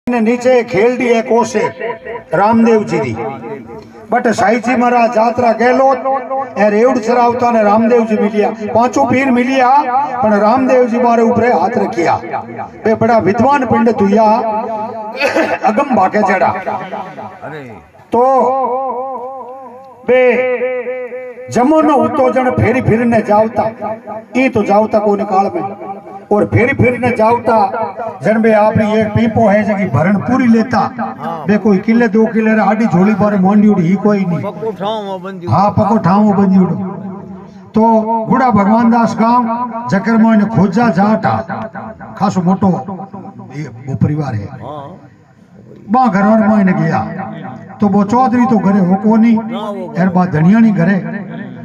नीचे खेलडी है कोसे रामदेव जी दी बट साई जी महाराज जात्रा गेलो ए रेवड़ चरावता ने रामदेव जी मिलिया पांचों पीर मिलिया पण रामदेव जी बारे ऊपर हाथ रखिया बे बड़ा विद्वान पिंड तुया अगम भागे चढ़ा तो बे जमो न उतो जन फेरी फिरने जावता ई तो जावता को निकाल में और फेरी फिरने जावता जन बे आपनी एक पीपो है जकी भरण पूरी लेता बे कोई किले 2 किले आडी झोली पर मोंडी ही कोई नहीं पको ठाव बंदी हां पको ठाव बंदी तो गुड़ा भगवान दास गांव जकर मोने खोजा जाटा खासो मोटो वो परिवार है बा घर में गया तो वो चौधरी तो घरे हो कोनी एर बा धनियानी घरे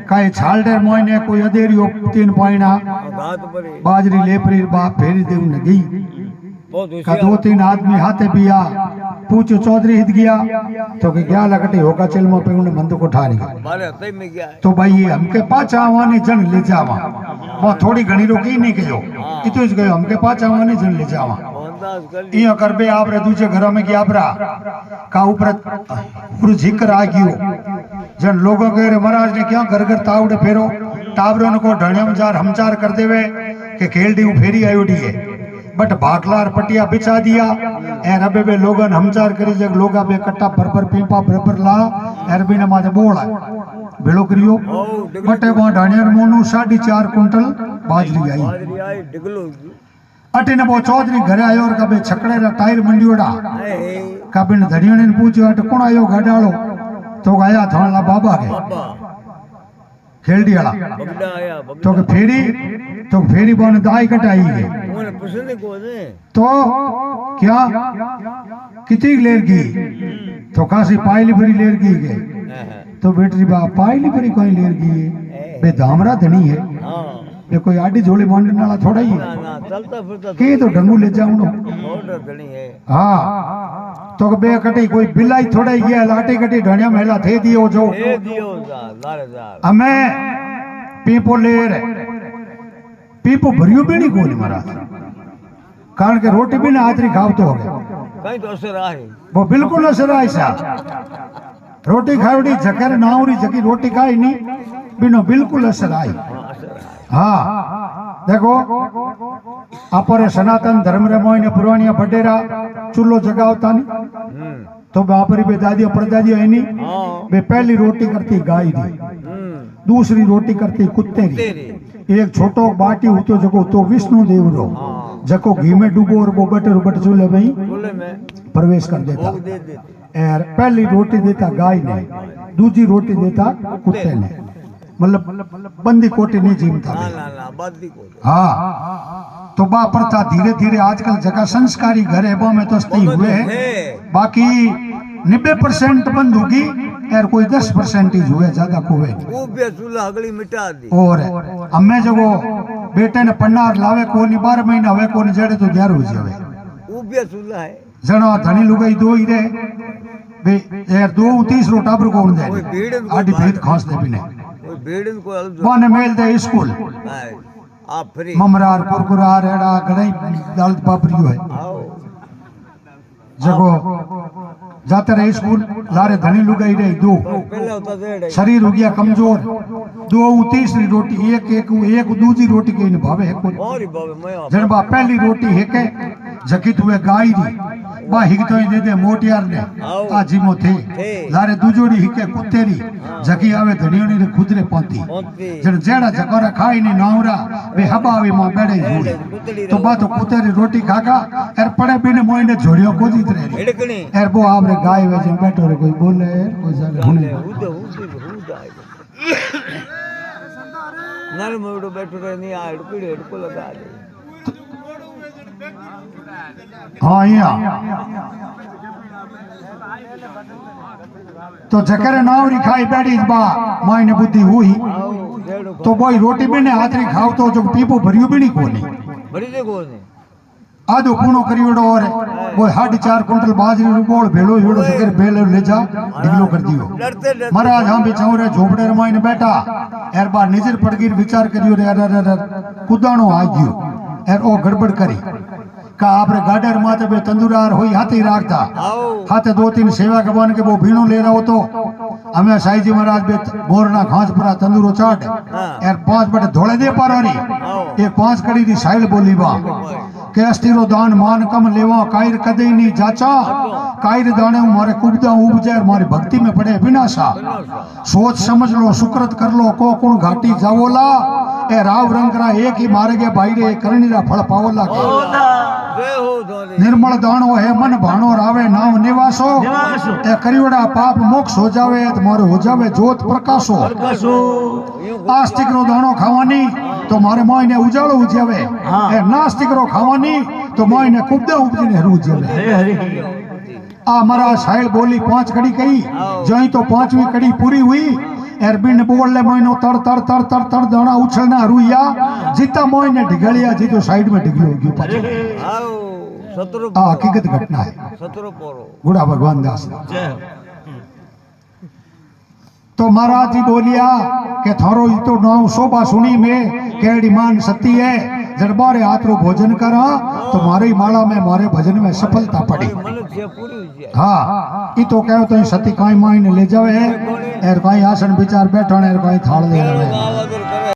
काई छालडर मोने कोई अधेरियो 3 पाइना बाजरी लेपरी बाप फेरी देव न गई का 2-3 आदमी हाथे पिया पूछो चौधरी हित गया तो के गया लगटे होगा चल में पे उन्हें मंद को ठानी तो भाई हमके पाछा आवाने जन ले जावा वो थोड़ी घणी रोकी नहीं कयो इतो ज गयो हमके पाछा आवाने जन ले जावा इयो करबे आपरे दूजे घरों में गया बरा का ऊपर पूरा जिक्र आ गयो जन लोगों के महाराज ने क्या घर घर तावड़े फेरो टाबरों को ढणियम जार हमचार कर देवे के खेलडी फेरी आयोडी है बट भाकलार पटिया बिछा दिया एर अबे बे लोगन हमचार करी जग लोगा बे कट्टा पर पीपा बराबर ला एर बिना माथे बोला भेलो करियो बटे वहां ढणियर मोनू 4.5 कुंटल बाजरी आई अटे ने वो चौधरी घरे आयो और कबे छकड़े रा टायर मंडियोड़ा कबे ने धड़ियों ने पूछो अटे कौन आयो गडालो तो गया थाला बाबा के खेलडी वाला तो फेरी बन दाई कटाई है तो क्या कितनी लेर की तो कासी पाइली भरी लेर की गए तो बेटरी बा पाइली भरी कोई लेर की है बे दामरा धनी है ये कोई आडी झोली मांडने वाला थोड़ा ही है के तो ढंगू ले जाऊं हाँ तो बे कटी कोई बिलाई थोड़ा ही है लाटी कटी ढणिया मेला थे दियो जो हमें पीपो ले रे पीपो भरियो भी नहीं कोनी महाराज कारण के रोटी भी ना आदरी खाव तो हो गया कहीं तो असर आए वो बिल्कुल असर आए सा रोटी खावड़ी जकर नाउरी जकी रोटी खाई नहीं बिनो बिल्कुल असर आई हाँ देखो अपरे सनातन धर्म रे मोइने पुरानिया बडेरा चूल्हो जगावता नहीं तो बापरी बे दादी परदादी है नहीं बे पहली रोटी करती गाय दी दूसरी रोटी करती कुत्ते री एक छोटो बाटी होतो जको तो विष्णु देव रो जको घी में डूबो और वो बटर चूल्हे में प्रवेश कर देता और पहली रोटी देता गाय ने दूसरी रोटी देता कुत्ते ने मतलब बंदी कोटी नहीं जीवता हाँ तो बा प्रथा धीरे धीरे आजकल जगह संस्कारी घर है वो में तो सही हुए हैं बाकी 90% बंद होगी और कोई 10% ही हुए ज्यादा को अगली मिटा दी और हमें जो बेटे ने पन्नार लावे कोनी 12 महीना हुए कोनी जड़े तो 11 हो जावे जनो धनी लुगाई 2 ही रे बे यार 2 तीसरो टाबर कौन दे आडी भेद खास दे बिने बने मेल दे स्कूल आप फ्री ममरार कुरकुरार एड़ा गड़ई दाल पापरियो है जगो जाते रहे स्कूल लारे धनी लुगाई रही 2 शरीर हो गया कमजोर 2 तीसरी रोटी एक दूसरी रोटी के भावे है जन बा पहली रोटी है के जकी तुए गाय दी बा हिक तो दे दे मोटियार ने आ जिमो थे लारे दूजोड़ी हिके कुत्तेरी जकी आवे धनियोनी रे खुदरे पाती जन जेड़ा जकोरा खाई ने नावरा बे हबावी मां बेड़े हुई तो बा तो कुत्तेरी रोटी खागा एर पड़े बिने मोइने झोड़ियो को जीत रे एर बो आपरे गाय वेजे बैठो रे कोई बोले कोई जाले हुने नल मोड़ो बैठो रे नहीं आ पीड़े को लगा दे हाँ यहाँ तो जकर नावरी खाई बैठी बा मायने बुद्धि हुई तो बोई रोटी भी ने हाथरी खाओ तो जो पीपो भरियो भी नहीं कोनी आधो पूनो करियोड़ो और वो 4.5 कुंटल बाजरी रुबोल भेलो योड़ो जकर भेलो ले जा डिगलो कर दियो महाराज हम भी छौरे झोपड़े रे मायने बैठा एर बा नजर पड़ गई विचार करियो रे कुदाणो आ गयो एर ओ गड़बड़ करी का आपरे गाडर माते बे तंदुरार हुई हाथी राखता हाथे 2-3 सेवा के बन के वो भीणो ले रहा हो तो हमें साई जी महाराज बे मोरना घास पूरा तंदूरो चाट यार 5 बटे धोले दे पारानी एक 5 कड़ी दी साइल बोली बा के अस्थिरो दान मान कम लेवा कायर कदे नहीं जाचा कायर दाने मारे कुबदा उपजे मारी भक्ति में पड़े विनाशा सोच समझ लो सुकृत कर लो को कुण घाटी जावोला ए राव रंगरा एक ही मारे के भाई रे करणीरा फल पावोला के निर्मल दाणो है मन भाणो रावे नाम निवासो ए करियोड़ा पाप मोक्ष हो जावे तो मारे हो जावे जोत प्रकाशो आस्तिक रो दाणो खावानी तो मारे मोय ने उजाळो उजावे ए नास्तिक रो खावानी तो मोय ने कुबदे उपजीने हरू उजावे आ मारा साइल बोली 5 कड़ी कही जई तो 5वीं कड़ी पूरी हुई एरबिन बोल ले मोय नो तर तर तर तर तर दाणा उछलना रुइया जीता मोय ने ढिगलिया जी तो साइड में ढिगलो गयो पाछो हकीकत घटना है गुड़ा भगवान दास तो महाराज जी बोलिया के थारो तो नाव शोभा सुनी में केड़ी मान सती है दरबारे आतरो भोजन करा तो मारी माला में मारे भजन में सफलता पड़ी हाँ ई तो कहो तो सती काई माई ने ले जावे है एर काई आसन विचार बैठा ने एर काई थाल दे रहे